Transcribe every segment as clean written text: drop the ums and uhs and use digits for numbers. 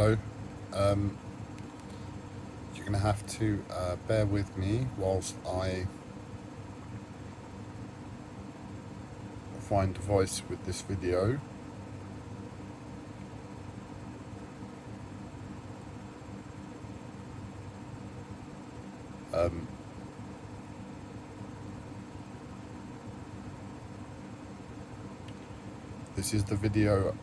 Hello. You're going to have to bear with me whilst I find a voice with this video. This is the video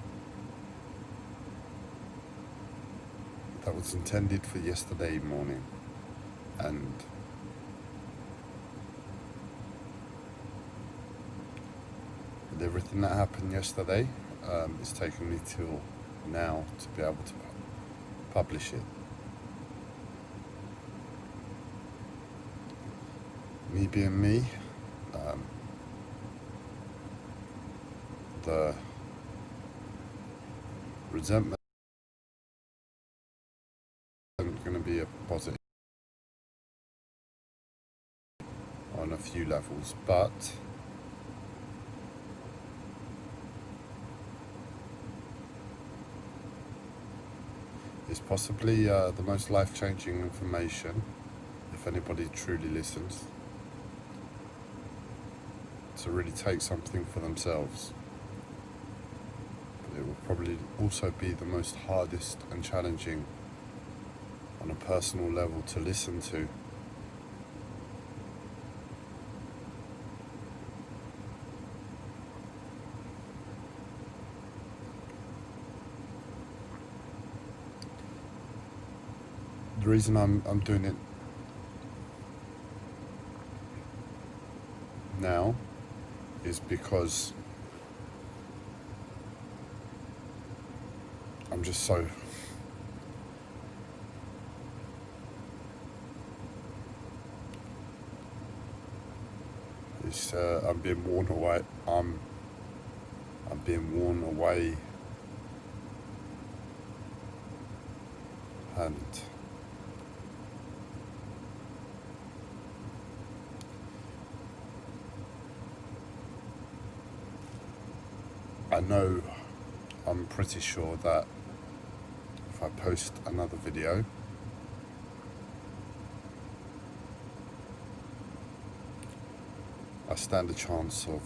that was intended for yesterday morning, and with everything that happened yesterday, it's taken me till now to be able to publish it. Me being me, the resentment isn't going to be a positive on a few levels, but it's possibly the most life-changing information if anybody truly listens to really take something for themselves. But it will probably also be the most hardest and challenging on a personal level to listen to. The reason I'm doing it now is because I'm just so I'm being worn away. I'm being worn away, and I know, I'm pretty sure that if I post another video, I stand a chance of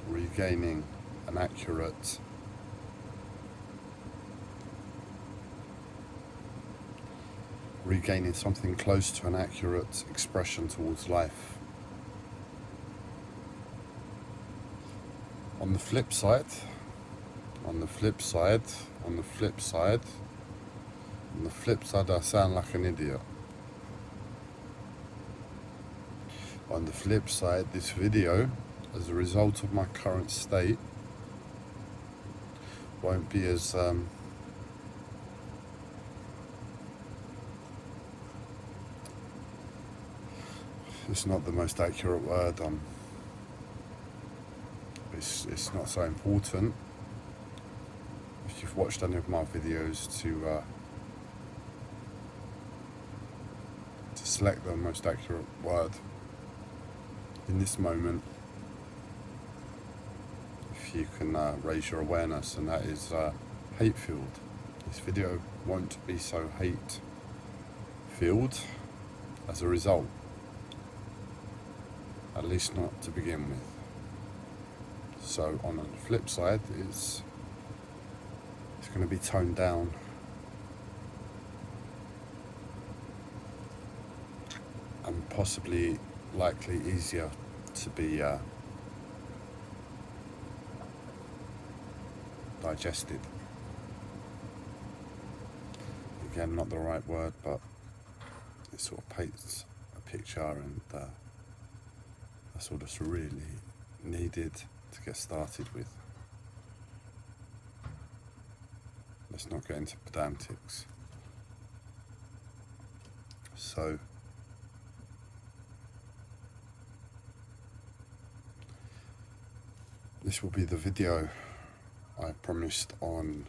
regaining an accurate something close to an accurate expression towards life. On the flip side, I sound like an idiot. On the flip side, this video, as a result of my current state, won't be as it's not the most accurate word. It's not so important if you've watched any of my videos to select the most accurate word in this moment. If you can raise your awareness, and that is hate-filled. This video won't be so hate-filled as a result, at least not to begin with. So on the flip side, it's going to be toned down, and possibly likely easier to be digested. Again, not the right word, but it sort of paints a picture, and that's what it's really needed to get started with. Let's not get into pedantics. So this will be the video I promised on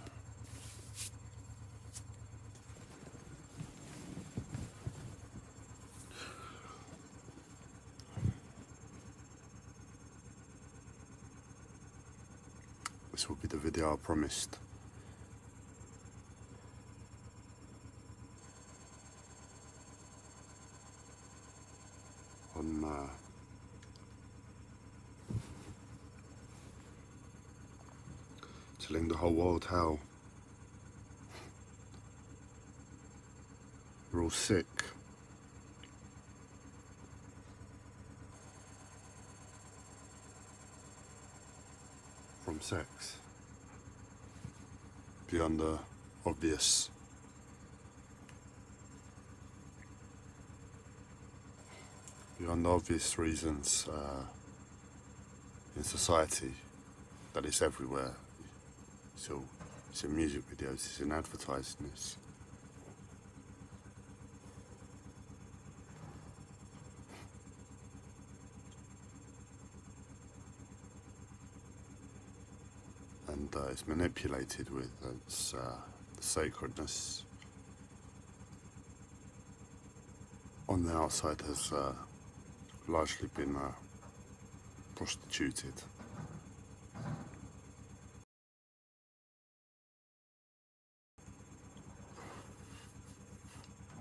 this will be the video I promised. On telling the whole world how we're all sick. From sex. Beyond the obvious. Beyond the obvious reasons in society that it's everywhere. So it's in music videos, it's in advertising, and it's manipulated with its the sacredness on the outside has largely been prostituted.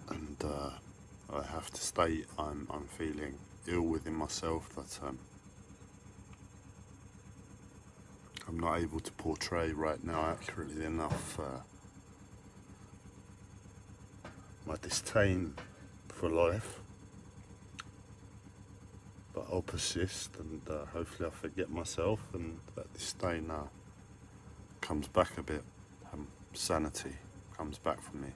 And I have to state I'm feeling ill within myself that I'm not able to portray right now accurately enough my disdain for life, but I'll persist, and hopefully I forget myself and that disdain comes back a bit, sanity comes back for me.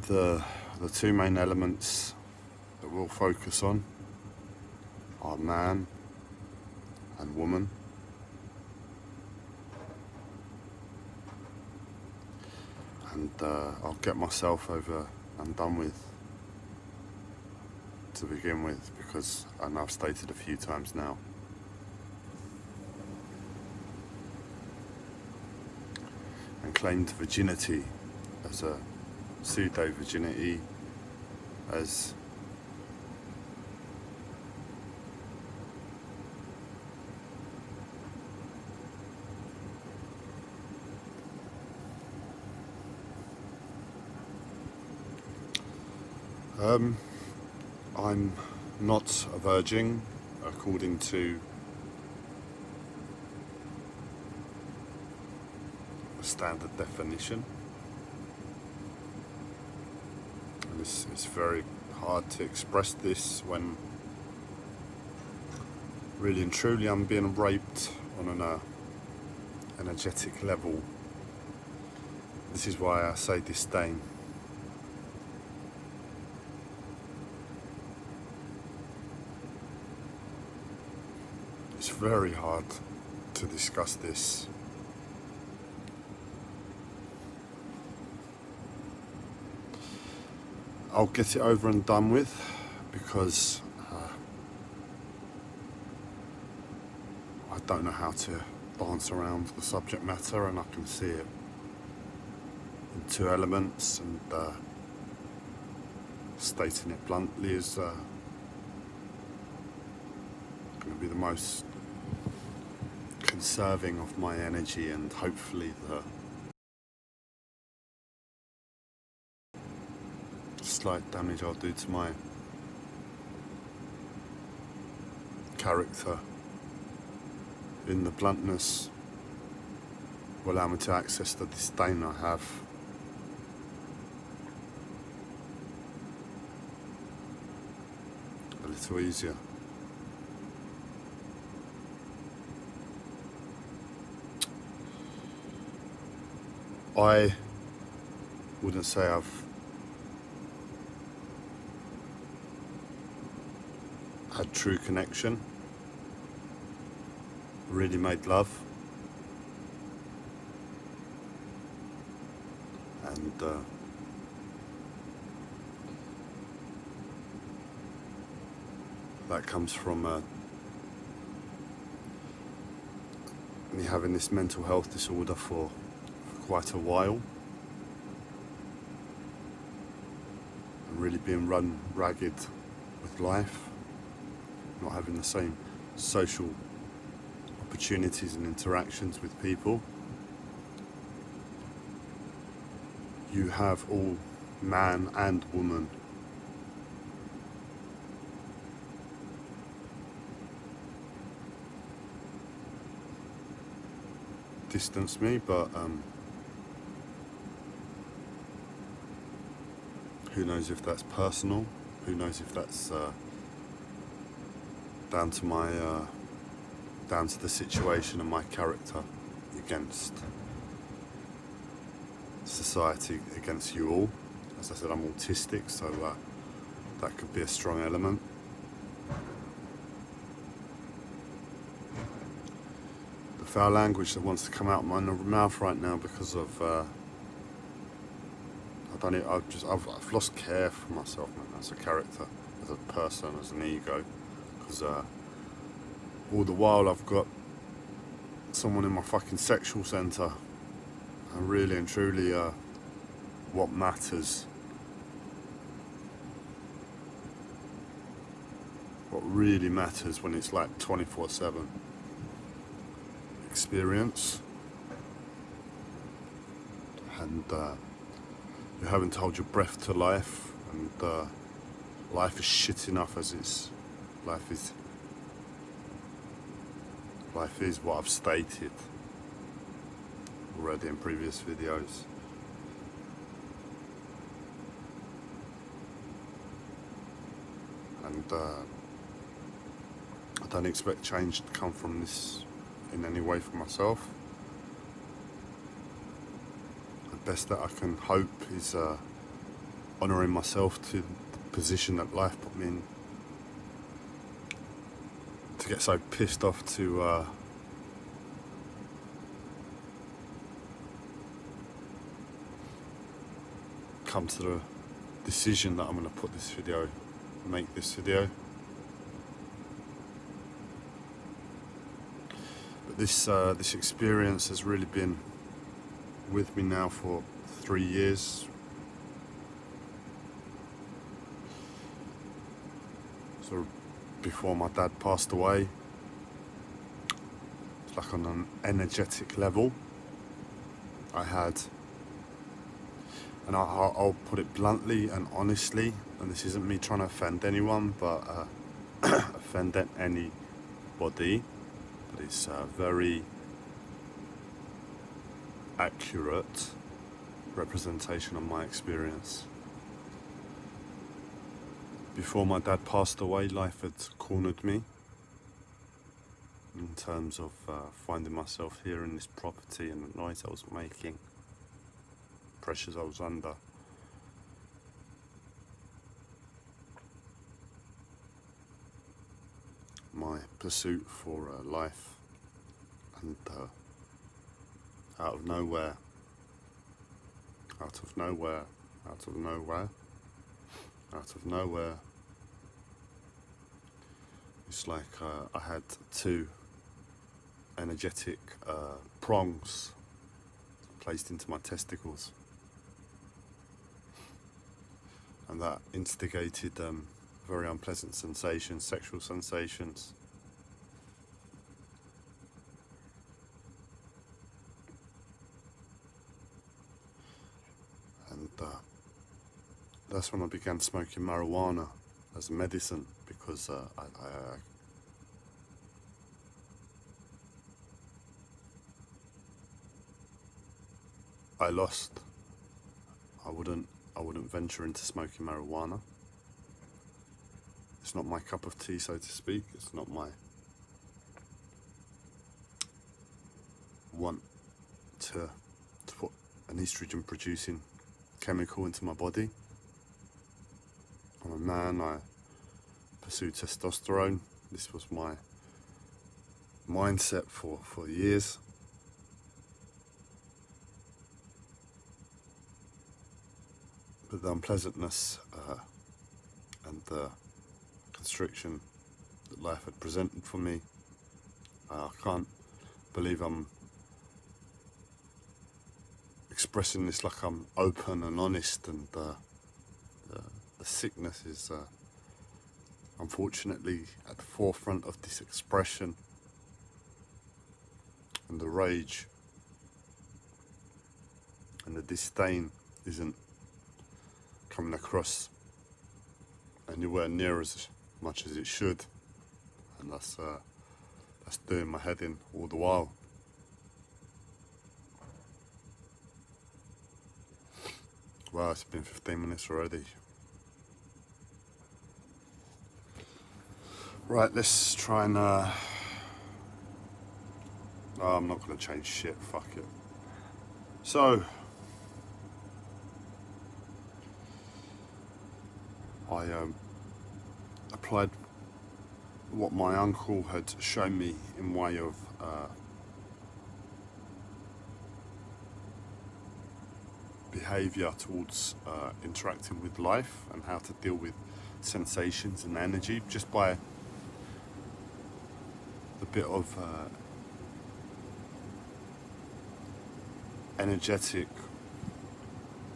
The two main elements that we'll focus on are man and woman. And I'll get myself over and done with to begin with, because I know I've stated a few times now, and claimed virginity as a pseudo-virginity, as I'm not a virgin according to a standard definition. And it's very hard to express this when really and truly I'm being raped on an energetic level. This is why I say disdain. It's very hard to discuss this. I'll get it over and done with, because I don't know how to dance around the subject matter, and I can see it in two elements, and stating it bluntly is going to be the most conserving of my energy, and hopefully the slight damage I'll do to my character in the bluntness will allow me to access the disdain I have. A little easier. I wouldn't say I've had true connection, really made love, and that comes from me having this mental health disorder for quite a while, and really being run ragged with life, not having the same social opportunities and interactions with people. You have all man and woman distance me, but who knows if that's personal, who knows if that's down to the situation and my character against society, against you all. As I said, I'm autistic, so that could be a strong element. The foul language that wants to come out of my mouth right now because of I've lost care for myself, man, as a character, as a person, as an ego, because all the while I've got someone in my fucking sexual centre, and really and truly what matters, what really matters when it's like 24/7 experience, and you haven't held your breath to life, and life is shit enough as it's. Life is what I've stated already in previous videos. And I don't expect change to come from this in any way for myself. The best that I can hope is honouring myself to the position that life put me in. To get so pissed off to come to the decision that I'm going to make this video. But this experience has really been with me now for 3 years. So before my dad passed away, it's like on an energetic level, I had, and I'll put it bluntly and honestly, and this isn't me trying to offend anyone, but offend anybody, but it's a very accurate representation of my experience. Before my dad passed away, life had cornered me in terms of finding myself here in this property and the noise I was making, pressures I was under. My pursuit for life, and out of nowhere, it's like I had two energetic prongs placed into my testicles, and that instigated very unpleasant sensations, sexual sensations. And that's when I began smoking marijuana as a medicine, because I lost. I wouldn't venture into smoking marijuana. It's not my cup of tea, so to speak. It's not my want to put an estrogen producing chemical into my body. I'm a man, I pursue testosterone. This was my mindset for years. But the unpleasantness and the constriction that life had presented for me, I can't believe I'm expressing this like I'm open and honest, and the sickness is unfortunately at the forefront of this expression, and the rage and the disdain isn't coming across anywhere near as much as it should, and that's doing my head in all the while. Wow, it's been 15 minutes already. Right, let's try and oh, I'm not going to change shit, fuck it. So I applied what my uncle had shown me in way of behaviour towards interacting with life and how to deal with sensations and energy, just by the bit of energetic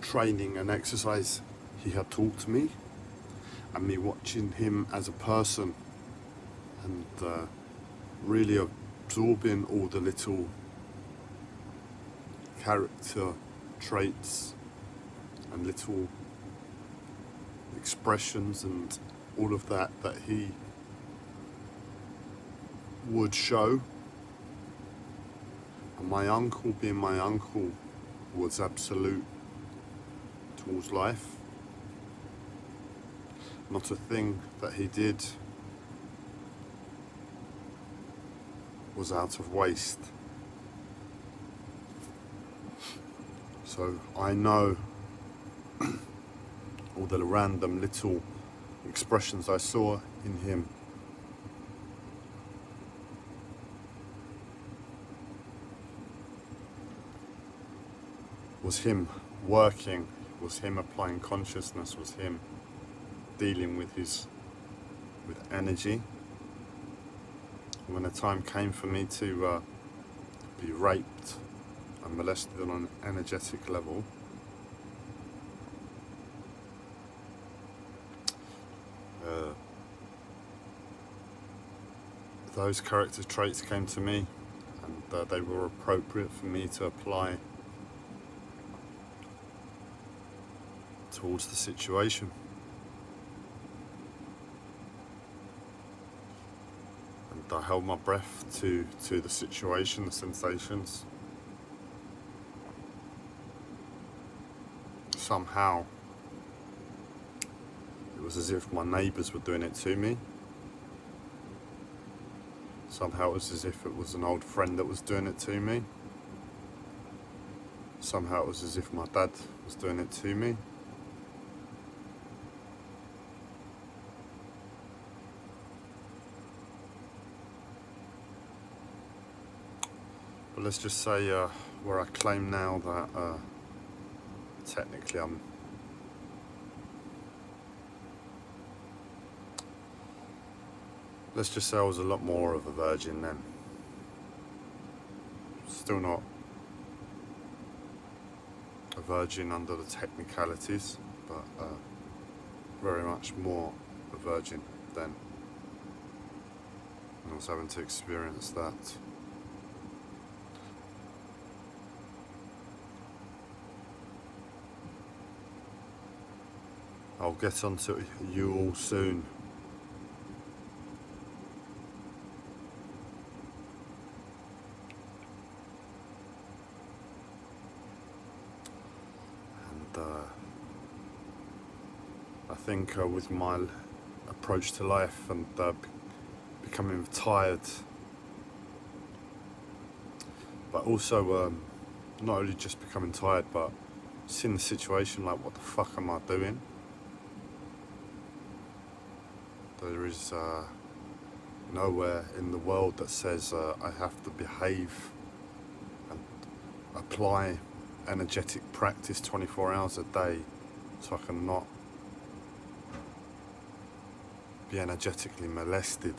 training and exercise he had taught to me, and me watching him as a person, and really absorbing all the little character traits and little expressions and all of that he would show. And my uncle, being my uncle, was absolute towards life. Not a thing that he did was out of waste. So I know all the random little expressions I saw in him was him working, was him applying consciousness, was him dealing with energy. When the time came for me to be raped and molested on an energetic level, those character traits came to me, and they were appropriate for me to apply towards the situation. And I held my breath to the situation, the sensations. Somehow it was as if my neighbours were doing it to me. Somehow it was as if it was an old friend that was doing it to me. Somehow it was as if my dad was doing it to me. But let's just say where I claim now that technically let's just say I was a lot more of a virgin then. Still not a virgin under the technicalities, but very much more a virgin then. And I was having to experience that. I'll get onto you all soon. And I think with my approach to life and becoming tired, but also not only just becoming tired, but seeing the situation like, what the fuck am I doing? There is nowhere in the world that says I have to behave and apply energetic practice 24 hours a day so I can not be energetically molested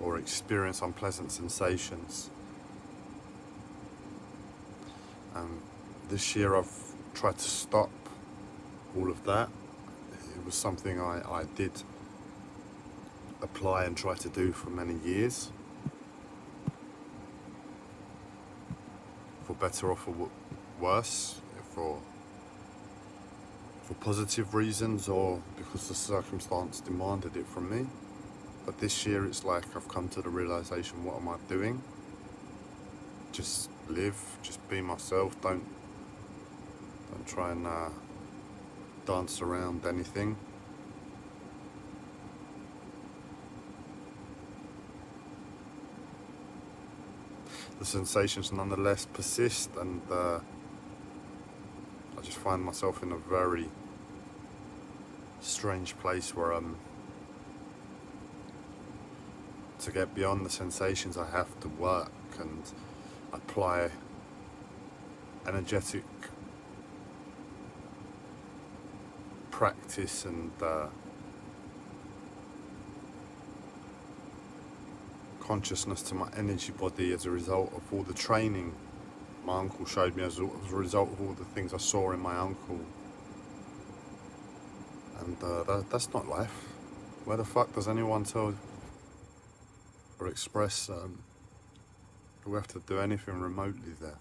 or experience unpleasant sensations. This year I've tried to stop all of that. It was something I did apply and try to do for many years, for better or for worse, for positive reasons or because the circumstance demanded it from me. But this year it's like I've come to the realization, what am I doing? Just live, just be myself, don't try and dance around anything. The sensations nonetheless persist, and I just find myself in a very strange place where to get beyond the sensations I have to work and apply energetic practice and consciousness to my energy body as a result of all the training my uncle showed me, as a result of all the things I saw in my uncle. And that's not life. Where the fuck does anyone tell or express that we have to do anything remotely there?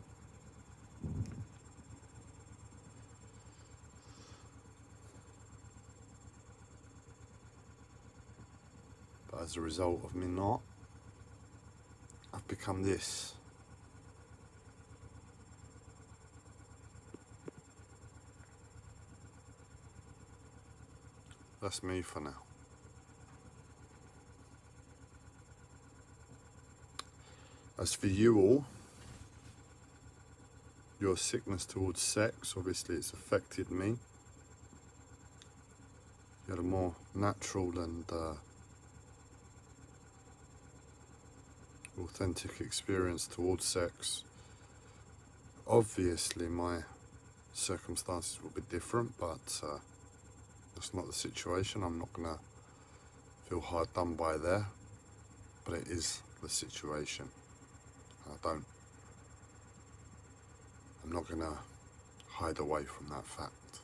But as a result of me not, I've become this. That's me for now. As for you all, your sickness towards sex, obviously it's affected me. You had a more natural and authentic experience towards sex. Obviously my circumstances will be different, but that's not the situation. I'm not gonna feel hard done by there, but it is the situation. I'm not gonna hide away from that fact.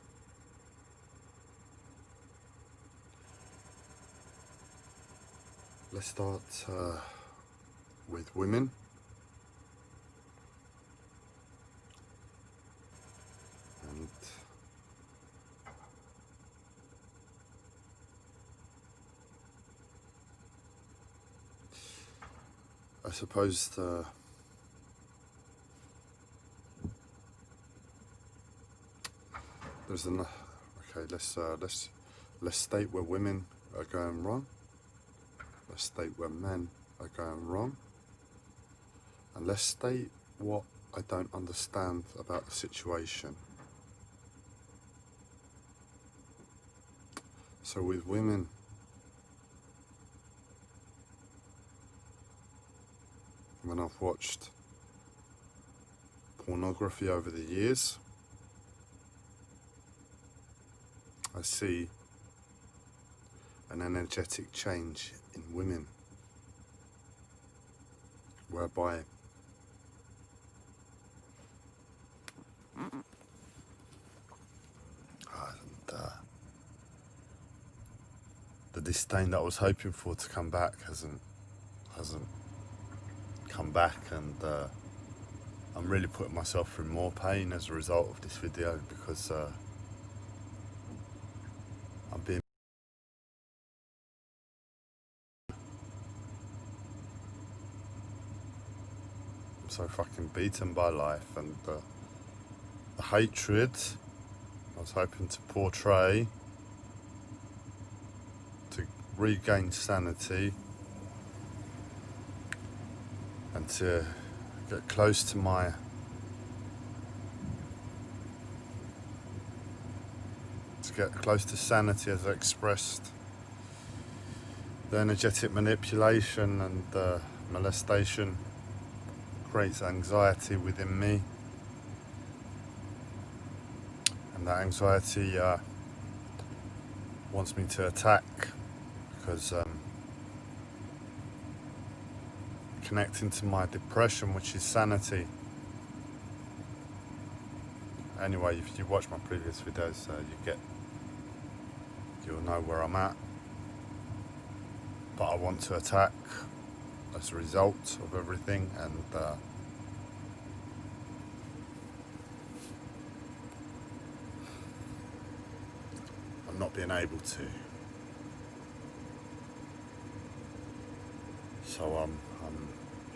Let's start with women. And I suppose there's enough. Okay, let's state where women are going wrong. Let's state where men are going wrong. And let's state what I don't understand about the situation. So with women, when I've watched pornography over the years, I see an energetic change in women, whereby the disdain that I was hoping for to come back hasn't come back, and I'm really putting myself through more pain as a result of this video, because I'm so fucking beaten by life, and the hatred I was hoping to portray to regain sanity and to get close to my sanity, as I expressed. The energetic manipulation and molestation creates anxiety within me, and that anxiety wants me to attack, because connecting to my depression, which is sanity. Anyway, if you watch my previous videos, you you'll know where I'm at. But I want to attack as a result of everything, and I'm not being able to. So I'm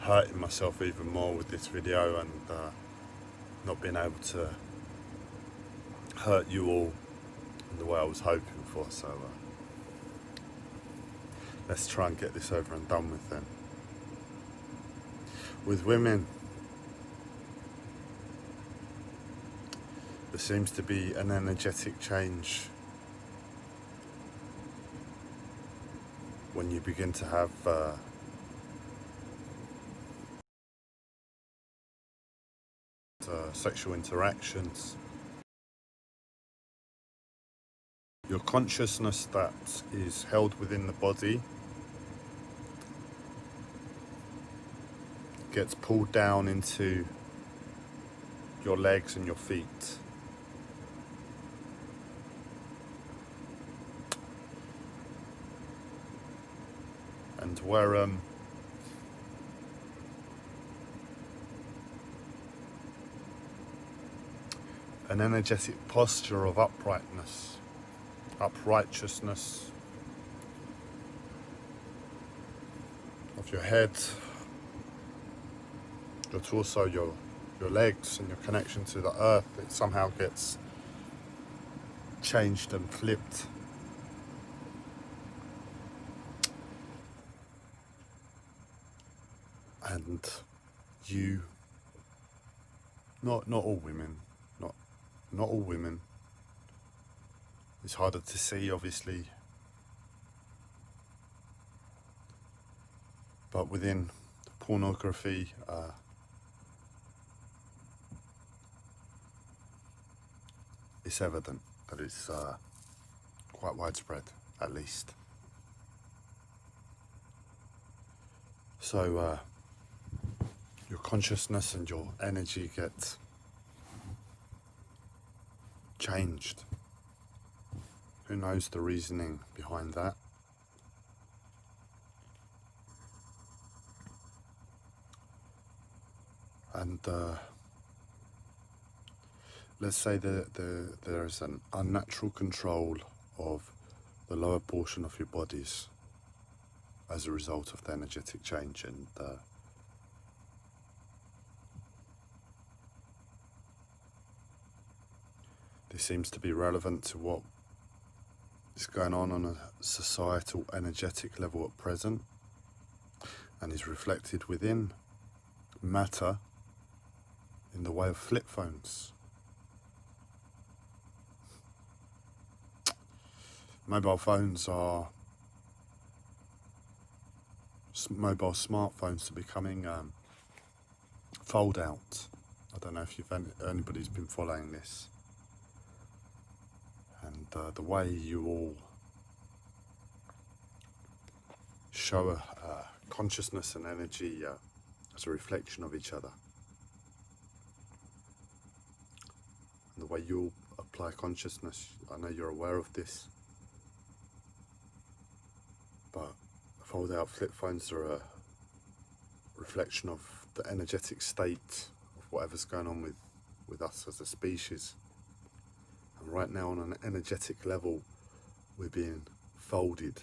hurting myself even more with this video, and not being able to hurt you all in the way I was hoping for. So let's try and get this over and done with then. With women, there seems to be an energetic change when you begin to have sexual interactions. Your consciousness that is held within the body gets pulled down into your legs and your feet. And where an energetic posture of uprightness, uprightness of your head, your torso, your legs, and your connection to the earth, it somehow gets changed and flipped. And you, not all women, not all women. It's harder to see, obviously, but within pornography, it's evident that it's quite widespread, at least. So your consciousness and your energy get changed. Who knows the reasoning behind that? And let's say that there is an unnatural control of the lower portion of your bodies as a result of the energetic change, and this seems to be relevant to what is going on a societal energetic level at present, and is reflected within matter in the way of flip phones. Mobile phones are mobile smartphones are becoming fold out. I don't know if anybody's been following this. And the way you all show consciousness and energy as a reflection of each other. And the way you all apply consciousness, I know you're aware of this, but fold out flip phones are a reflection of the energetic state of whatever's going on with us as a species. And right now, on an energetic level, we're being folded.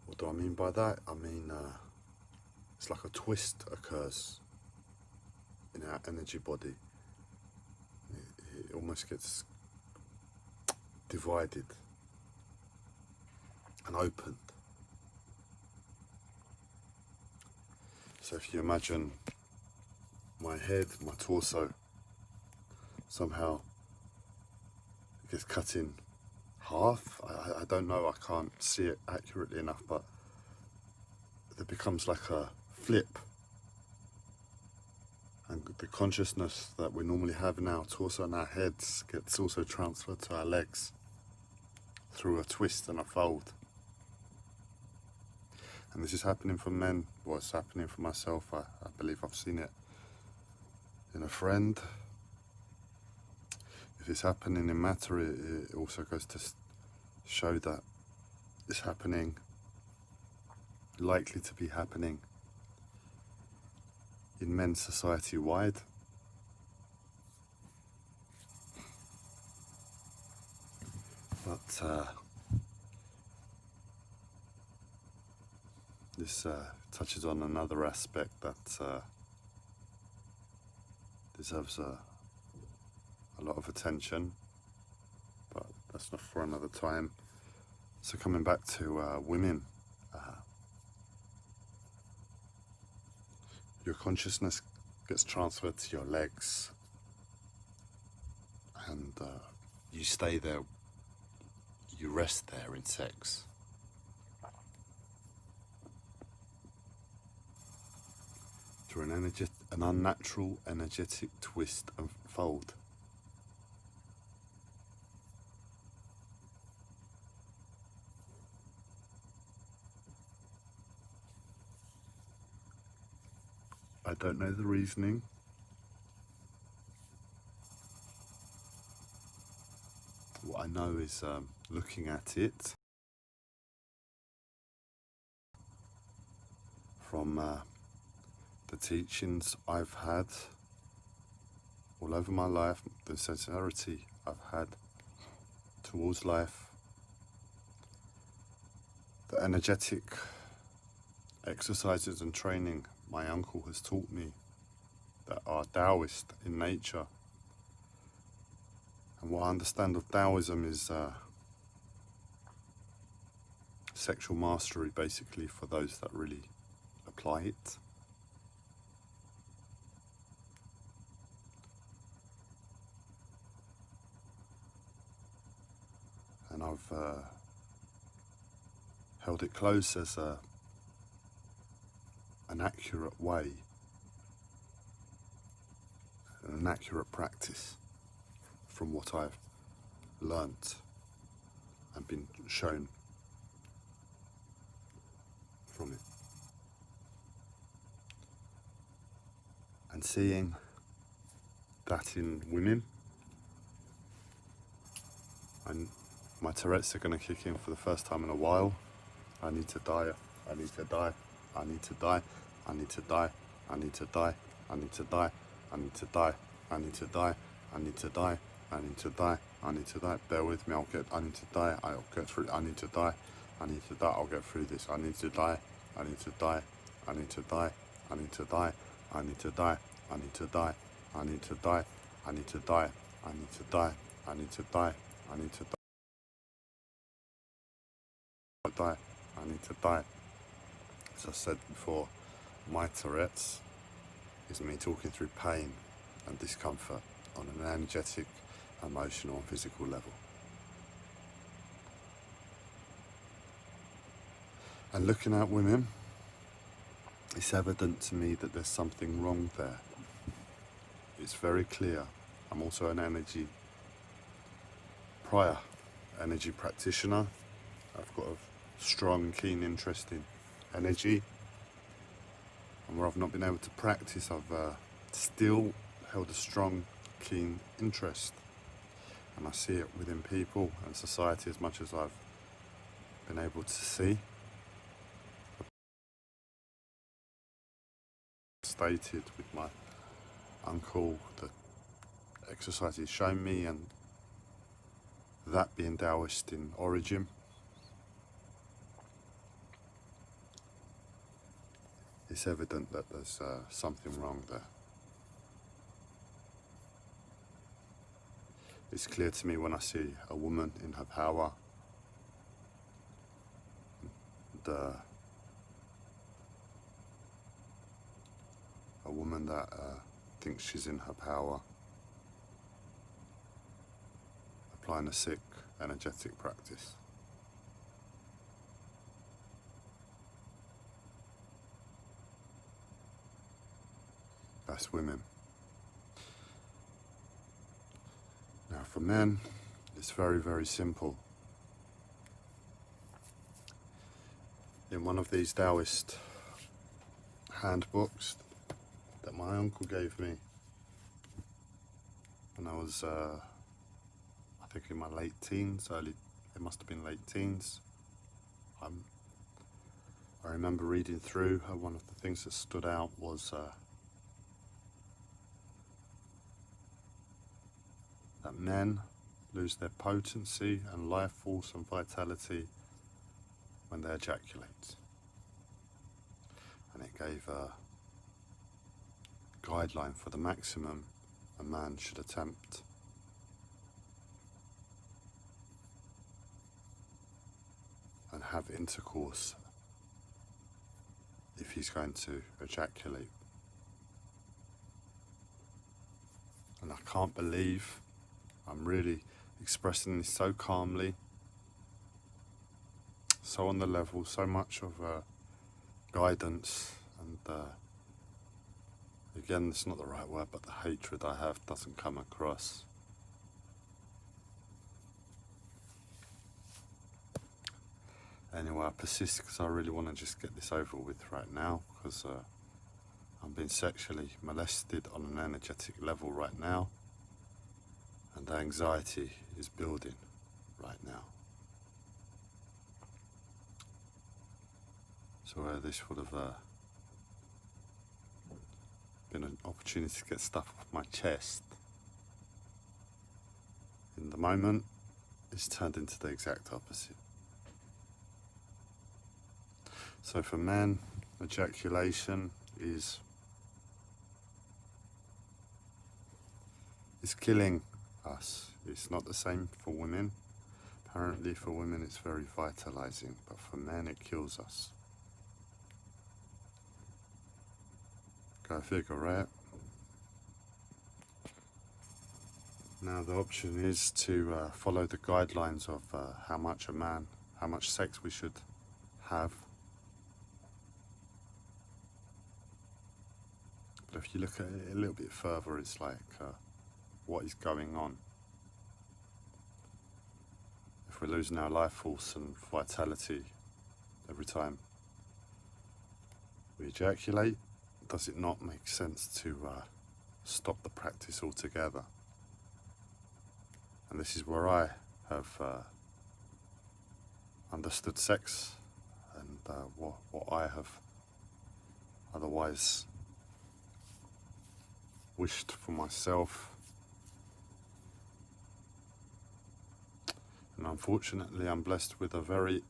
What do I mean by that? I mean, it's like a twist occurs in our energy body. It almost gets divided and opened. So if you imagine my head, my torso, somehow it gets cut in half. I don't know, I can't see it accurately enough, but there becomes like a flip. And the consciousness that we normally have in our torso and our heads gets also transferred to our legs through a twist and a fold. And this is happening for men. Well, it's happening for myself. I believe I've seen it in a friend, if it's happening in matter, it also goes to show that it's happening, likely to be happening in men's society wide. But this touches on another aspect that deserves a lot of attention, but that's not for another time. So coming back to women, your consciousness gets transferred to your legs, and you stay there, you rest there in sex. Through an unnatural, energetic twist and fold. I don't know the reasoning. What I know is looking at it from the teachings I've had all over my life, the sincerity I've had towards life, the energetic exercises and training my uncle has taught me that are Taoist in nature. And what I understand of Taoism is sexual mastery, basically, for those that really apply it. And I've held it close as an accurate way, an accurate practice from what I've learnt and been shown from it. And seeing that in women, and my Tourette's are going to kick in for the first time in a while. I need to die, I need to die, I need to die, I need to die, I need to die, I need to die, I need to die, I need to die, I need to die, I need to die, I need to die. Bear with me, I need to die, I'll get through, I need to die, I need to die, I'll get through this. I need to die, I need to die, I need to die, I need to die, I need to die, I need to die, I need to die, I need to die, I need to die, I need to die, I need to die, I need to die. As I said before, my Tourette's is me talking through pain and discomfort on an energetic, emotional and physical level. And looking at women, it's evident to me that there's something wrong there. It's very clear. I'm also an energy practitioner. I've got a strong, keen interest in energy. And where I've not been able to practice, I've still held a strong, keen interest. And I see it within people and society as much as I've been able to see. Stated with my uncle, the exercise he's shown me, and that being Taoist in origin. It's evident that there's something wrong there. It's clear to me when I see a woman in her power, and a woman that thinks she's in her power, applying a sick, energetic practice. That's women. Now for men, it's very, very simple. In one of these Taoist handbooks that my uncle gave me when I was think in my late teens, it must have been late teens. I remember reading through, one of the things that stood out was that men lose their potency and life force and vitality when they ejaculate. And it gave a guideline for the maximum a man should attempt. And have intercourse if he's going to ejaculate. And I can't believe I'm really expressing this so calmly, so on the level, so much of guidance, and again, it's not the right word, but the hatred I have doesn't come across. Anyway, I persist because I really want to just get this over with right now, because I'm being sexually molested on an energetic level right now, and the anxiety is building right now. So this would have been an opportunity to get stuff off my chest. In the moment, it's turned into the exact opposite. So for men, ejaculation is killing us. It's not the same for women. Apparently for women it's very vitalizing, but for men it kills us. Go figure, right? Now the option is to follow the guidelines of how much sex we should have. But if you look at it a little bit further, it's like, what is going on? If we're losing our life force and vitality every time we ejaculate, does it not make sense to stop the practice altogether? And this is where I have understood sex and what I have otherwise wished for myself. And unfortunately I'm blessed with a body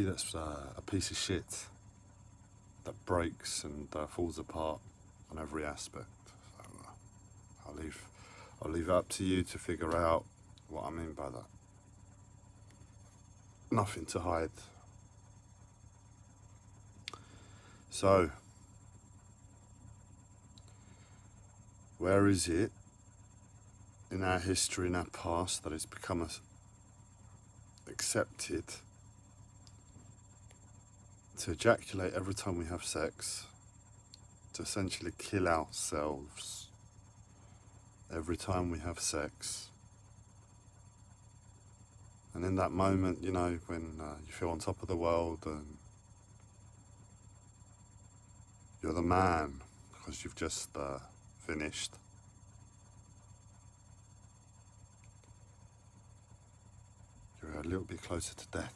that's a piece of shit, that breaks and falls apart on every aspect. So I'll leave it up to you to figure out what I mean by that. Nothing to hide. So, where is it in our history, in our past, that it's become accepted to ejaculate every time we have sex, to essentially kill ourselves every time we have sex? And in that moment, you know, when you feel on top of the world and you're the man because you've just finished, you're a little bit closer to death.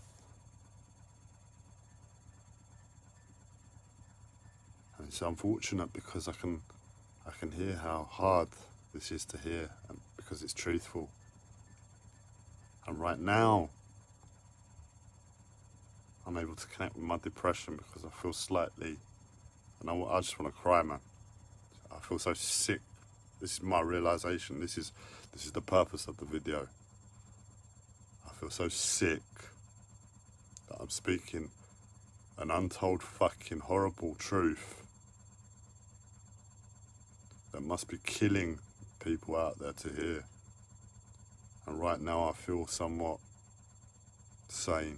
And it's unfortunate because I can hear how hard this is to hear, and because it's truthful. And right now, I'm able to connect with my depression because I feel slightly, and I just want to cry, man. I feel so sick. This is my realization. This is the purpose of the video. I feel so sick that I'm speaking an untold fucking horrible truth that must be killing people out there to hear. And right now I feel somewhat sane.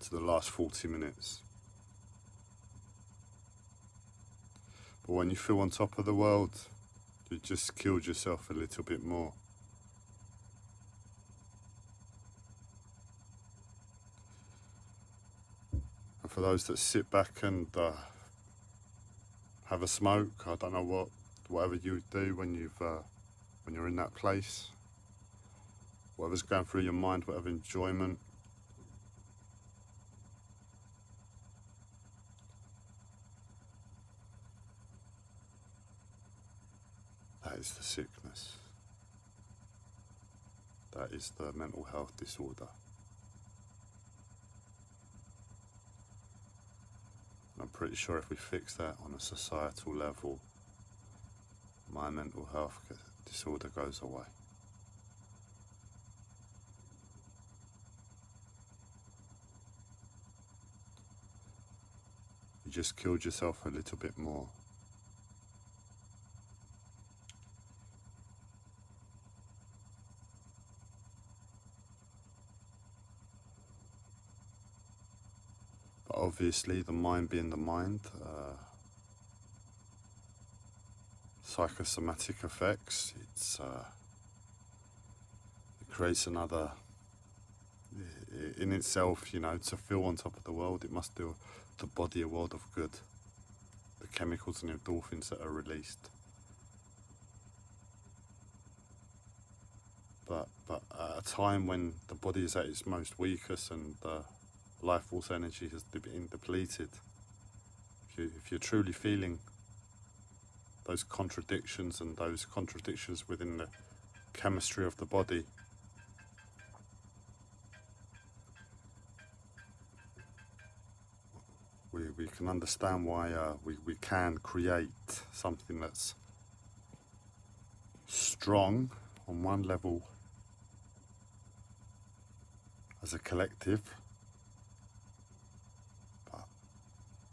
To the last 40 minutes. But when you feel on top of the world, you just killed yourself a little bit more. for those that sit back and have a smoke, I don't know whatever you do when you're in that place, whatever's going through your mind, whatever enjoyment. That is the sickness. That is the mental health disorder. I'm pretty sure if we fix that on a societal level, my mental health disorder goes away. You just killed yourself a little bit more. But obviously, the mind being the mind, psychosomatic effects, it creates another, in itself, to feel on top of the world, it must do the body a world of good. The chemicals and endorphins that are released. But at a time when the body is at its most weakest and life force energy has been depleted, if you're truly feeling those contradictions and those contradictions within the chemistry of the body, we can understand why we can create something that's strong on one level as a collective, but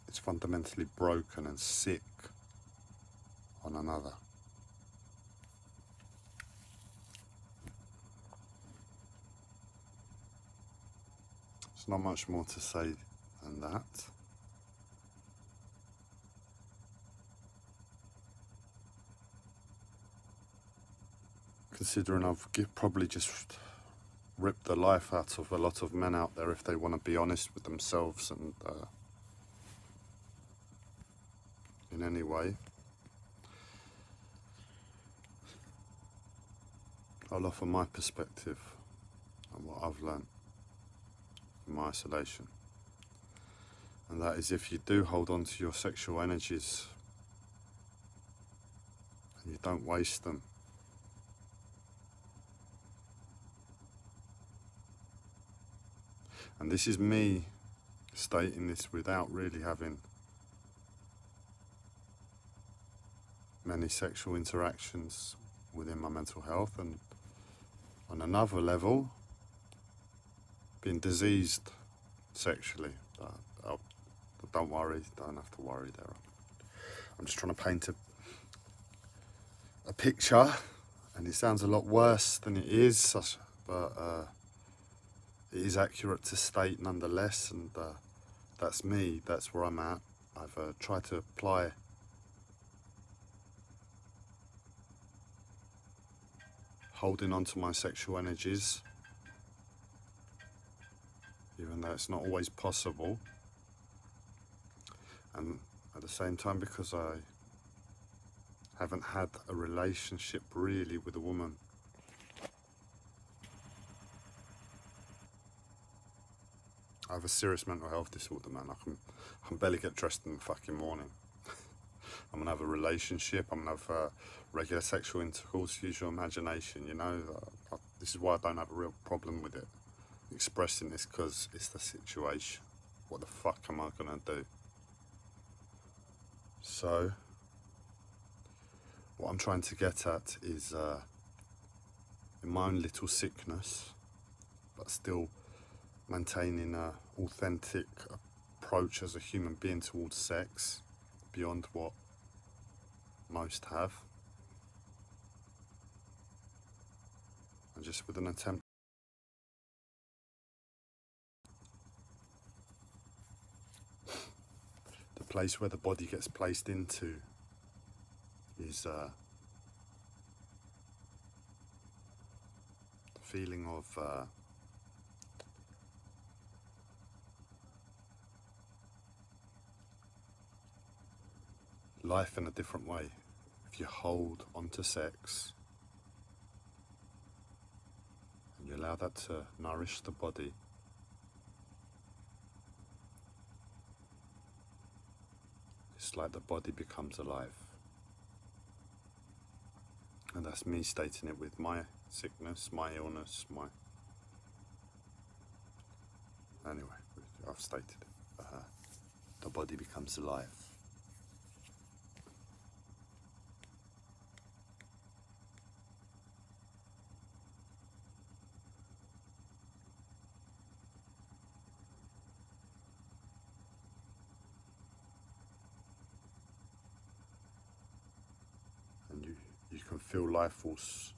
it's fundamentally broken and sick on another. There's not much more to say than that. Considering I've probably just ripped the life out of a lot of men out there if they want to be honest with themselves and in any way. I'll offer my perspective and what I've learned in my isolation. And that is, if you do hold on to your sexual energies and you don't waste them, and this is me stating this without really having many sexual interactions within my mental health, and on another level, being diseased sexually. Don't worry, don't have to worry there. I'm just trying to paint a picture, and it sounds a lot worse than it is, but it is accurate to state nonetheless, and that's me, that's where I'm at. I've tried to apply holding on to my sexual energies, even though it's not always possible, and at the same time, because I haven't had a relationship really with a woman, I have a serious mental health disorder, man. I can barely get dressed in the fucking morning. I'm gonna have a relationship, I'm gonna have regular sexual intercourse, use your imagination, this is why I don't have a real problem with it, expressing this, because it's the situation. What the fuck am I gonna do? So, what I'm trying to get at is, in my own little sickness, but still maintaining an authentic approach as a human being towards sex, beyond what most have, and just with an attempt. The place where the body gets placed into is the feeling of life in a different way. If you hold onto sex and you allow that to nourish the body, it's like the body becomes alive. And that's me stating it with my sickness, my illness, Anyway, I've stated it. The body becomes alive. And you can feel life force.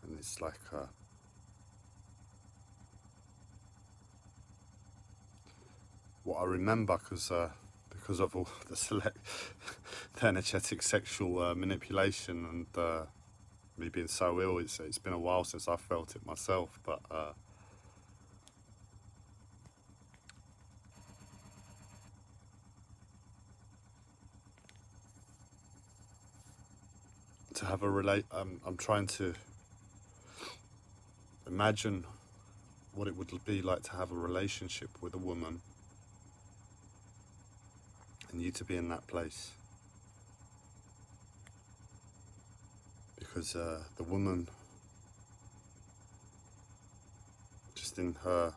And it's like what I remember, because of all the energetic sexual manipulation and me being so ill, it's been a while since I felt it myself, but to have I'm trying to imagine what it would be like to have a relationship with a woman and you to be in that place. Because the woman, just in her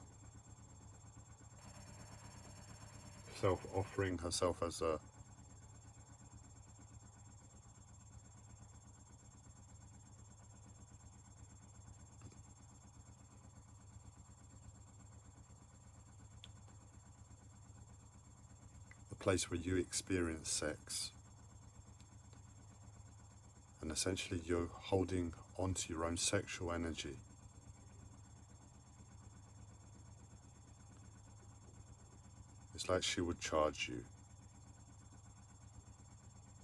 offering herself as a place where you experience sex, and essentially you're holding onto your own sexual energy. It's like she would charge you.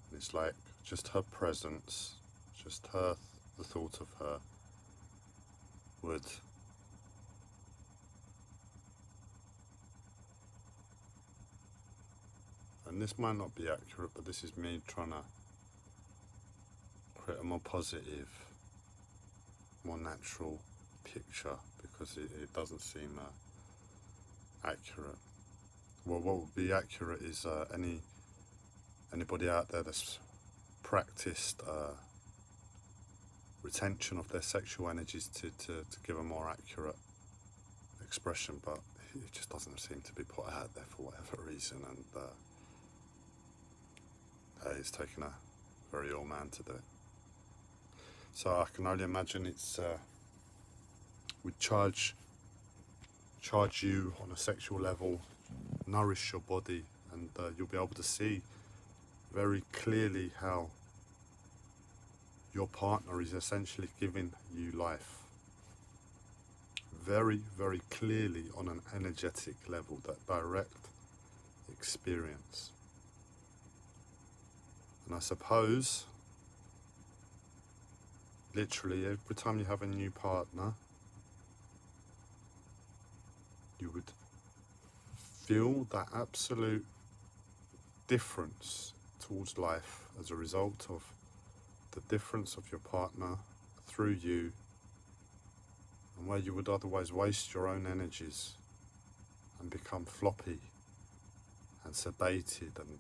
And it's like just her presence, just the thought of her would and this might not be accurate, but this is me trying to create a more positive, more natural picture, because it doesn't seem accurate. Well, what would be accurate is anybody out there that's practiced retention of their sexual energies to give a more accurate expression, but it just doesn't seem to be put out there for whatever reason, and it's taken a very ill man to do it. So I can only imagine it's would charge you on a sexual level, nourish your body, and you'll be able to see very clearly how your partner is essentially giving you life. Very, very clearly on an energetic level, that direct experience. And I suppose, literally, every time you have a new partner, you would feel that absolute difference towards life as a result of the difference of your partner through you, and where you would otherwise waste your own energies and become floppy and sedated, and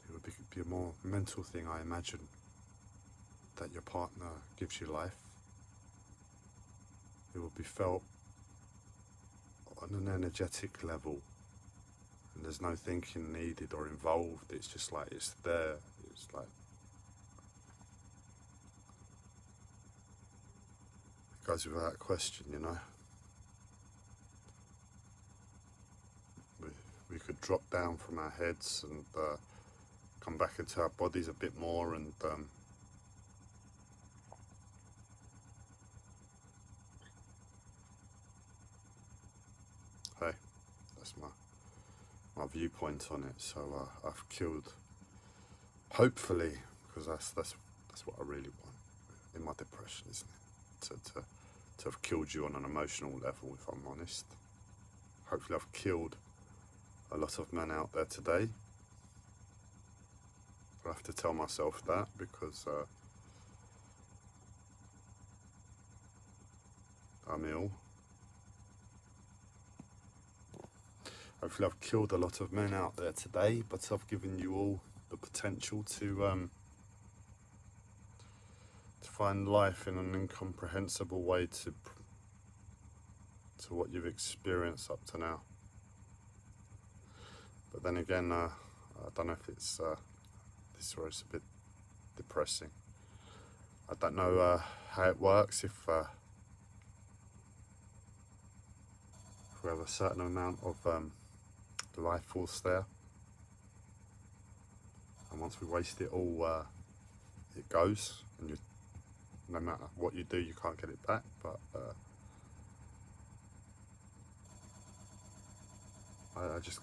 it would be a more mental thing, I imagine, that your partner gives you life. It will be felt on an energetic level, and there's no thinking needed or involved. It's just like it's there. It's like it goes without question, you know. We could drop down from our heads and come back into our bodies a bit more, and hey, that's my viewpoint on it. So I've killed, hopefully, because that's what I really want in my depression, isn't it? To have killed you on an emotional level, if I'm honest. hopefully I've killed a lot of men out there today. I have to tell myself that because I'm ill. Hopefully I've killed a lot of men out there today, but I've given you all the potential to find life in an incomprehensible way to what you've experienced up to now. But then again, I don't know if it's this or it's a bit depressing. I don't know how it works if we have a certain amount of life force there, and once we waste it all, it goes, and no matter what you do, you can't get it back. But I just,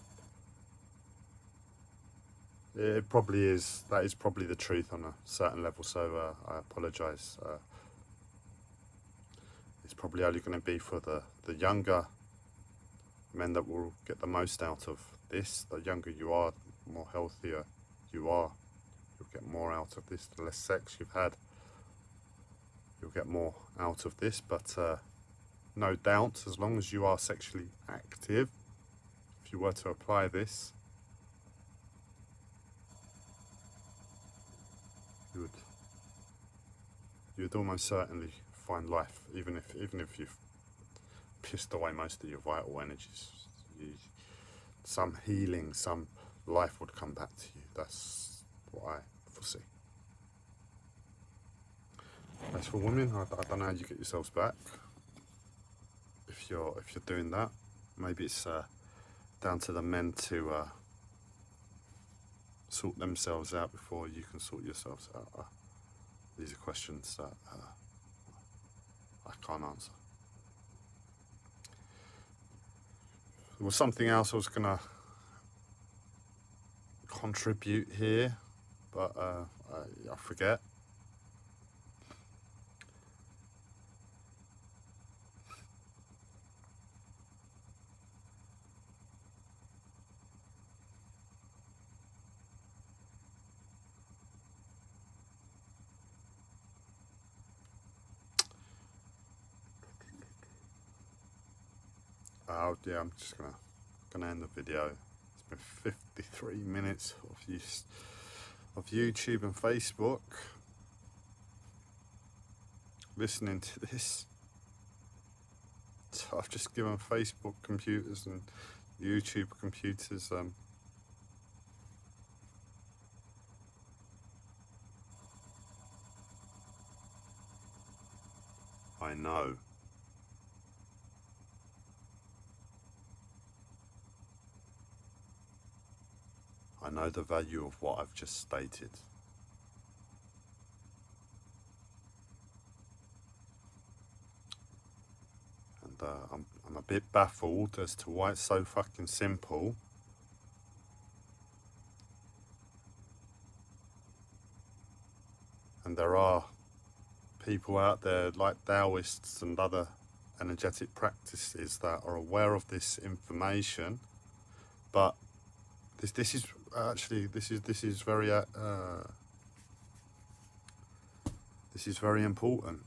it probably is. That is probably the truth on a certain level. So I apologise. It's probably only going to be for the younger men that will get the most out of this. The younger you are, the more healthier you are. You'll get more out of this. The less sex you've had, you'll get more out of this. But no doubt, as long as you are sexually active, if you were to apply this, you'd almost certainly find life, even if you've pissed away most of your vital energies. Some healing, some life would come back to you. That's what I foresee. As for women, I don't know how you get yourselves back. If you're doing that, maybe it's down to the men to sort themselves out before you can sort yourselves out. These are questions that I can't answer. There was something else I was going to contribute here, but I forget. Yeah, I'm just gonna end the video. It's been 53 minutes of YouTube and Facebook listening to this. So I've just given Facebook computers and YouTube computers I know. I know the value of what I've just stated. And I'm a bit baffled as to why it's so fucking simple. And there are people out there like Taoists and other energetic practices that are aware of this information, but this is actually this is very important.